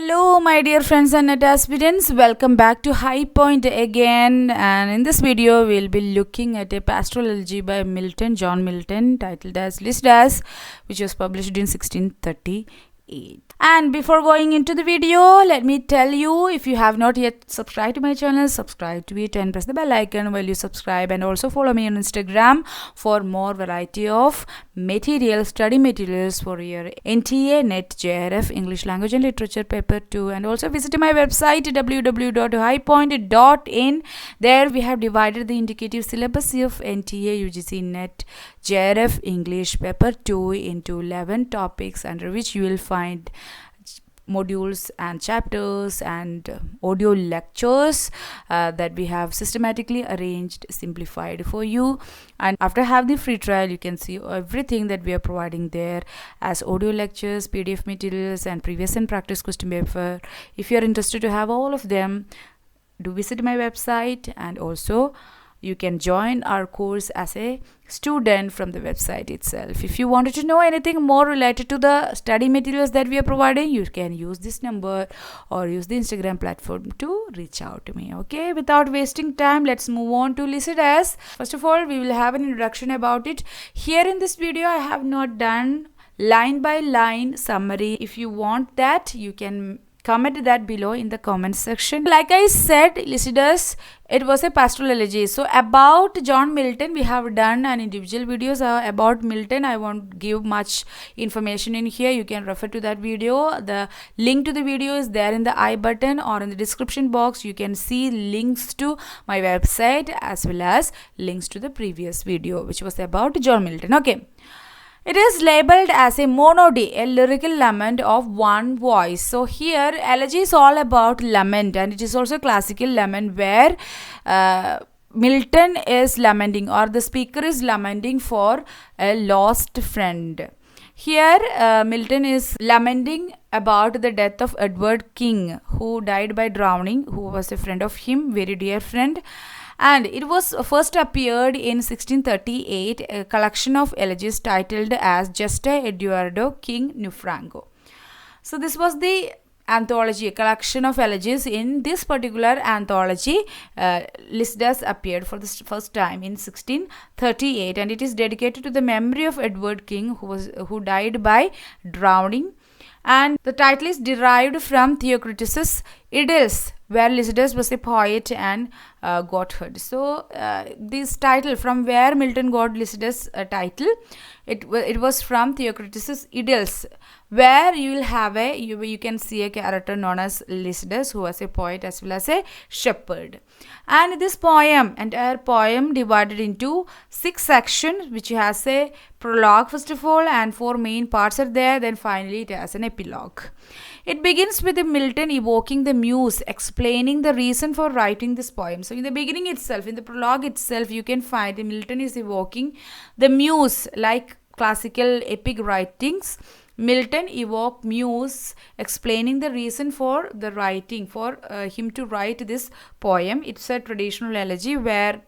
Hello my dear friends and net aspirants, welcome back to High Point again, and in this video we'll be looking at a pastoral elegy by Milton, John Milton, titled as Lycidas, which was published in 1638. And before going into the video, let me tell you, if you have not yet subscribed to my channel, subscribe to it and press the bell icon while you subscribe, and also follow me on Instagram for more variety of material, study materials for your NTA NET JRF English Language and Literature Paper 2, and also visit my website www.highpoint.in. There we have divided the indicative syllabus of NTA UGC NET JRF English Paper 2 into 11 topics, under which you will find modules and chapters and audio lectures that we have systematically arranged, simplified for you. And after having the free trial, you can see everything that we are providing there as audio lectures, PDF materials, and previous and practice question paper. If you are interested to have all of them, do visit my website, and also you can join our course as a student from the website itself. If you wanted to know anything more related to the study materials that we are providing, you can use this number or use the Instagram platform to reach out to me. Okay, without wasting time, let's move on to Lycidas. First of all, we will have an introduction about it. Here in this video, I have not done line by line summary. If you want that, you can comment that below in the comment section. Like I said, Lycidas, it was a pastoral elegy. So about John Milton, we have done an individual videos about Milton. I won't give much information in here. You can refer to that video. The link to the video is there in the I button or in the description box. You can see links to my website as well as links to the previous video, which was about John Milton. Okay. It is labeled as a monody, a lyrical lament of one voice. So here, elegy is all about lament, and it is also a classical lament where Milton is lamenting, or the speaker is lamenting for a lost friend. Here, Milton is lamenting about the death of Edward King, who died by drowning, who was a friend of him, very dear friend. And it was first appeared in 1638, a collection of elegies titled as Gesta Eduardo King Nufrango. So this was the anthology, a collection of elegies. In this particular anthology, Lycidas appeared for the first time in 1638, and it is dedicated to the memory of Edward King, who died by drowning. And the title is derived from Theocritus's Idylls, where Lycidas was a poet and got heard. So this title, from where Milton got Lycidas title, it was from Theocritus's Idylls, where you will have you can see a character known as Lycidas, who was a poet as well as a shepherd. And this poem, entire poem, divided into 6 sections, which has a prologue first of all, and 4 main parts are there. Then finally it has an epilogue. It begins with Milton evoking the muse, explaining the reason for writing this poem. So in the beginning itself, in the prologue itself, you can find Milton is evoking the muse, like classical epic writings. Milton evoked muse, explaining the reason for the writing, for him to write this poem. It's a traditional elegy where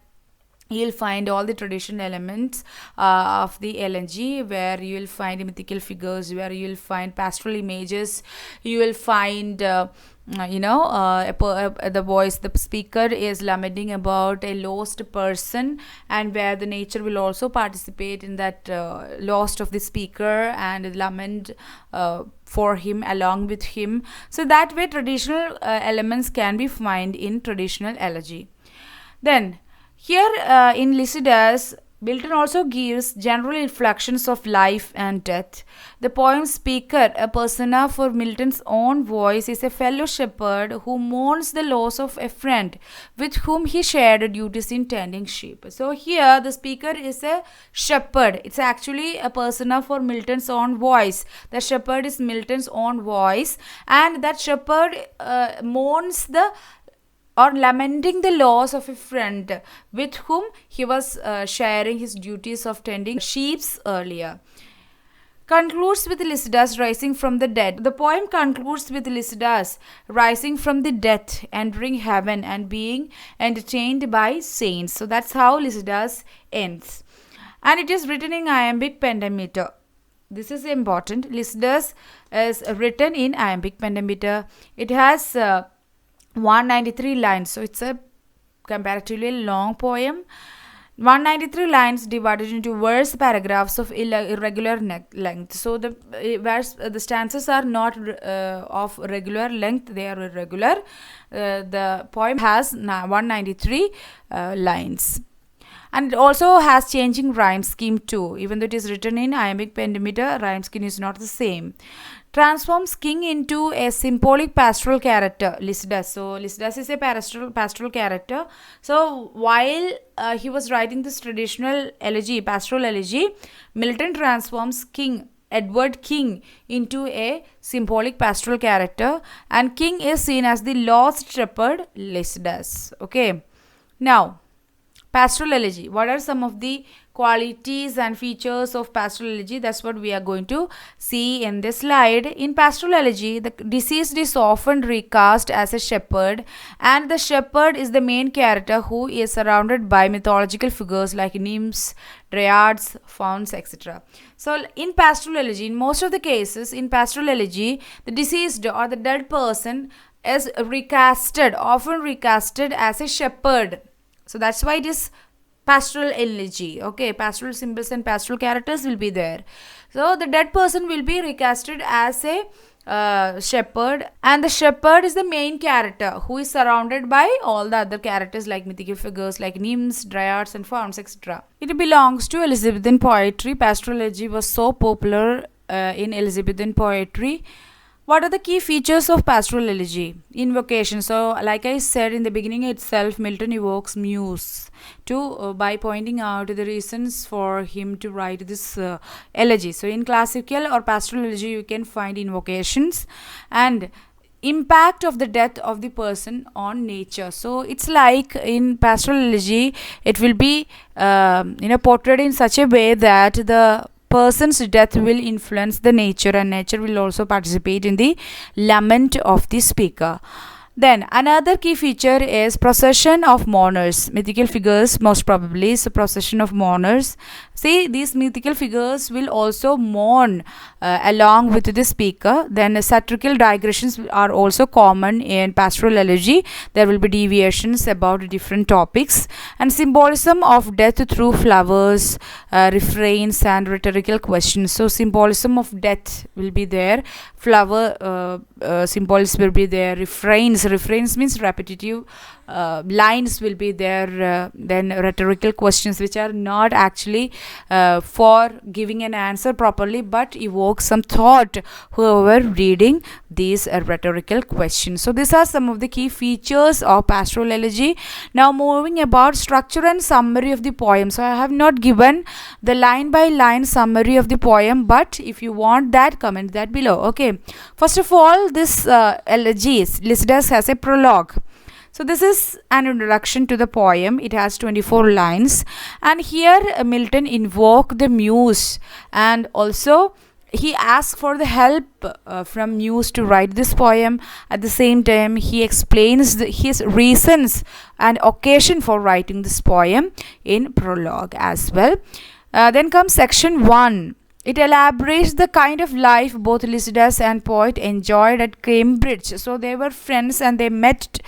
you'll find all the traditional elements of the elegy, where you will find mythical figures, where you will find pastoral images, you will find the voice, the speaker is lamenting about a lost person, and where the nature will also participate in that loss of the speaker and lament for him, along with him. So that way traditional elements can be found in traditional elegy. Then here in Lycidas, Milton also gives general reflections of life and death. The poem's speaker, a persona for Milton's own voice, is a fellow shepherd who mourns the loss of a friend with whom he shared duties in tending sheep. So here the speaker is a shepherd. It's actually a persona for Milton's own voice. The shepherd is Milton's own voice, and that shepherd mourns or lamenting the loss of a friend with whom he was sharing his duties of tending sheep earlier. Concludes with Lycidas rising from the dead. The poem concludes with Lycidas rising from the dead, entering heaven, and being entertained by saints. So that's how Lycidas ends. And it is written in iambic pentameter. this is important. Lycidas is written in iambic pentameter. It has 193 lines, so it's a comparatively long poem. 193 lines divided into verse paragraphs of irregular length. So the stanzas are not of regular length, they are irregular. The poem has 193 lines. And it also has changing rhyme scheme too. Even though it is written in iambic pentameter, rhyme scheme is not the same. Transforms king into a symbolic pastoral character, Lycidas. So Lycidas is a pastoral character. So while he was writing this traditional elegy, pastoral elegy, Milton transforms Edward King into a symbolic pastoral character, and King is seen as the lost shepherd, Lycidas. Okay. Now, pastoral elegy. What are some of the qualities and features of pastoral elegy? That's what we are going to see in this slide. In pastoral elegy, the deceased is often recast as a shepherd, and the shepherd is the main character who is surrounded by mythological figures like nymphs, dryads, fauns, etc. So in pastoral elegy, in most of the cases, in pastoral elegy, the deceased or the dead person is often recasted as a shepherd. So that's why it is pastoral elegy. Okay, pastoral symbols and pastoral characters will be there. So the dead person will be recasted as a shepherd, and the shepherd is the main character who is surrounded by all the other characters like mythical figures like nymphs, dryads and fauns, etc. It belongs to Elizabethan poetry. Pastoral elegy was so popular in Elizabethan poetry. What are the key features of pastoral elegy? Invocation. So, like I said in the beginning itself, Milton evokes muse by pointing out the reasons for him to write this elegy. So, in classical or pastoral elegy, you can find invocations and impact of the death of the person on nature. So, it's like in pastoral elegy, it will be portrayed in such a way that the person's death will influence the nature, and nature will also participate in the lament of the speaker. Then another key feature is procession of mourners, mythical figures most probably. So procession of mourners. See, these mythical figures will also mourn along with the speaker. Then satirical digressions are also common in pastoral elegy. There will be deviations about different topics, and symbolism of death through flowers, refrains and rhetorical questions. So symbolism of death will be there, flower symbols will be there, refrains means repetitive lines will be there, then rhetorical questions which are not actually for giving an answer properly but evoke some thought whoever reading these rhetorical questions. So these are some of the key features of pastoral elegy. Now moving about structure and summary of the poem. So I have not given the line by line summary of the poem, but if you want that, comment that below. Okay, first of all, this elegy Lycidas has a prologue. So this is an introduction to the poem. It has 24 lines, and here Milton invoked the muse, and also he asked for the help from muse to write this poem. At the same time, he explains his reasons and occasion for writing this poem in prologue as well. Then comes section 1. It elaborates the kind of life both Lycidas and poet enjoyed at Cambridge. So they were friends and they met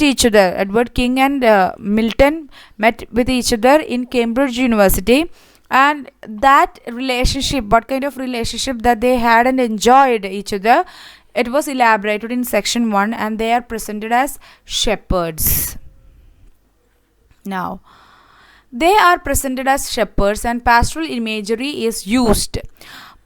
each other. Edward King and Milton met with each other in Cambridge University. And that relationship, what kind of relationship that they had and enjoyed each other, it was elaborated in section 1, and they are presented as shepherds. Now, they are presented as shepherds, and pastoral imagery is used.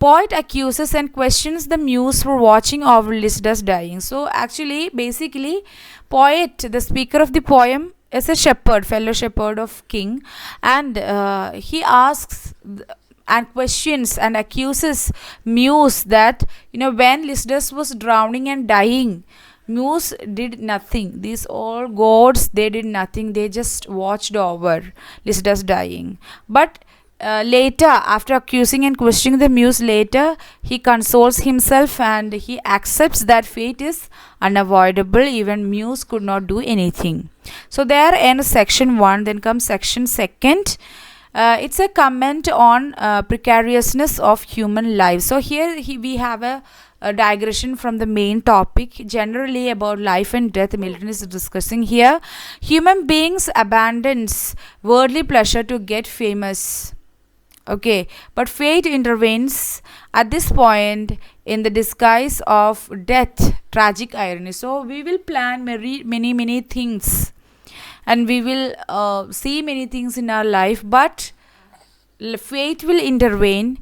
Poet accuses and questions the muse for watching over Lycidas dying. So actually, basically, poet, the speaker of the poem, is a shepherd, fellow shepherd of King, and he asks and questions and accuses muse that when Lycidas was drowning and dying, muse did nothing. These all gods, they did nothing. They just watched over Lycidas dying. But later, after accusing and questioning the muse, later he consoles himself and he accepts that fate is unavoidable. Even muse could not do anything. So there ends section 1. Then comes section 2. It's a comment on precariousness of human life. So here we have a digression from the main topic, generally about life and death. Milton is discussing here. Human beings abandons worldly pleasure to get famous. Okay, but fate intervenes at this point in the disguise of death, tragic irony. So we will plan many things, and we will see many things in our life, but fate will intervene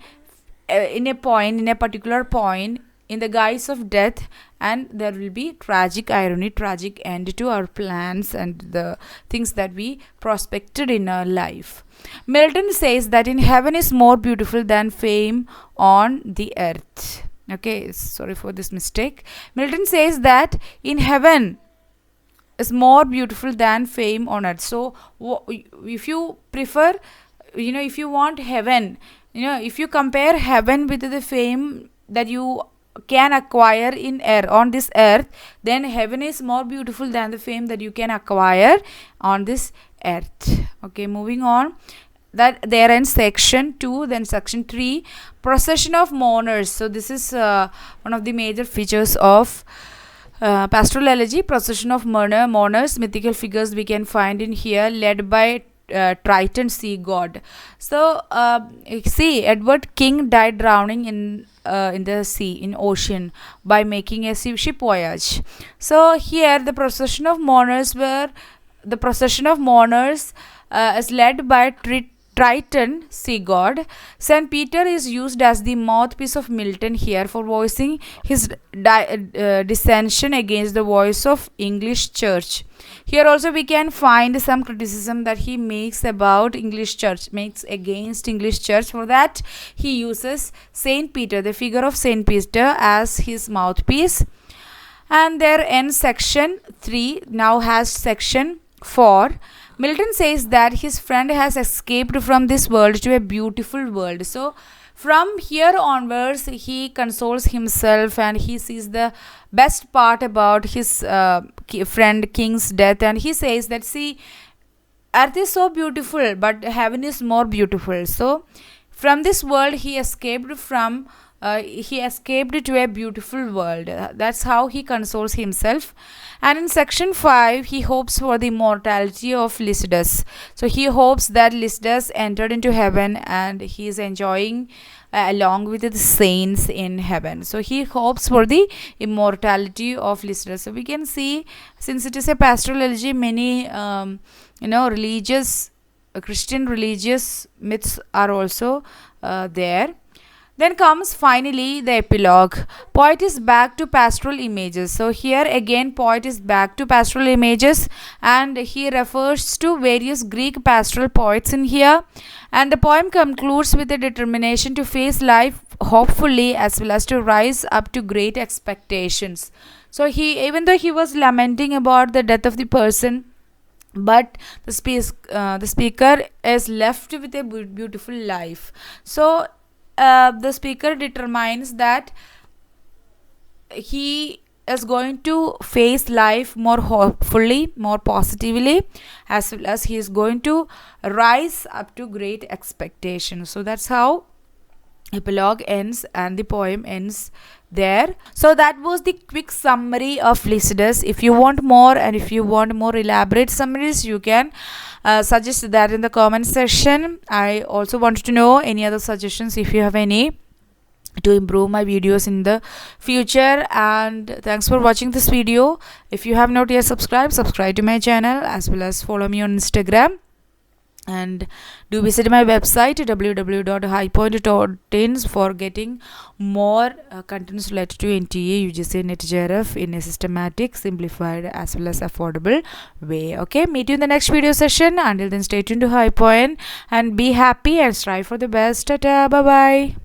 in a particular point in the guise of death, and there will be tragic irony, tragic end to our plans and the things that we prospected in our life. Milton says that in heaven is more beautiful than fame on the earth. Okay, sorry for this mistake. Milton says that in heaven is more beautiful than fame on earth. So if you prefer, if you want heaven, if you compare heaven with the fame that you can acquire on this earth, then heaven is more beautiful than the fame that you can acquire on this earth. Okay, moving on. That there ends section 2. Then section 3, procession of mourners. So this is one of the major features of pastoral elegy, procession of mourners, mythical figures we can find in here, led by Triton, sea god. So see, Edward King died drowning in the sea, in ocean, by making a ship voyage. So here the procession of mourners is led by Triton, sea god. Saint Peter is used as the mouthpiece of Milton here for voicing his dissension against the voice of English church. Here also we can find some criticism that he makes against English church. For that he uses Saint Peter, the figure of Saint Peter, as his mouthpiece. And there ends section 3. Now has section 4. Milton says that his friend has escaped from this world to a beautiful world. So from here onwards he consoles himself, and he sees the best part about his friend King's death, and he says that, see, earth is so beautiful, but heaven is more beautiful. So from this world he escaped to a beautiful world. That's how he consoles himself. And in section 5 he hopes for the immortality of Lycidas. So he hopes that Lycidas entered into heaven and he is enjoying along with the saints in heaven. So he hopes for the immortality of Lycidas. So we can see, since it is a pastoral elegy, many religious Christian religious myths are also there. Then comes finally the epilogue. Poet is back to pastoral images. So here again poet is back to pastoral images, and he refers to various Greek pastoral poets in here. And the poem concludes with a determination to face life hopefully, as well as to rise up to great expectations. So even though he was lamenting about the death of the person, but the speaker is left with a beautiful life. So the speaker determines that he is going to face life more hopefully, more positively, as well as he is going to rise up to great expectations. So that's how epilogue ends and the poem ends there. So that was the quick summary of Lycidas. If you want more, and if you want more elaborate summaries, you can suggest that in the comment section. I also want to know any other suggestions, if you have any, to improve my videos in the future. And thanks for watching this video. If you have not yet subscribed to my channel, as well as follow me on Instagram. And do visit my website www.highpoint.in for getting more contents related to NTA, UGC, NET, JRF in a systematic, simplified, as well as affordable way. Okay, meet you in the next video session. Until then, stay tuned to High Point and be happy and strive for the best. Ta-ta, bye-bye.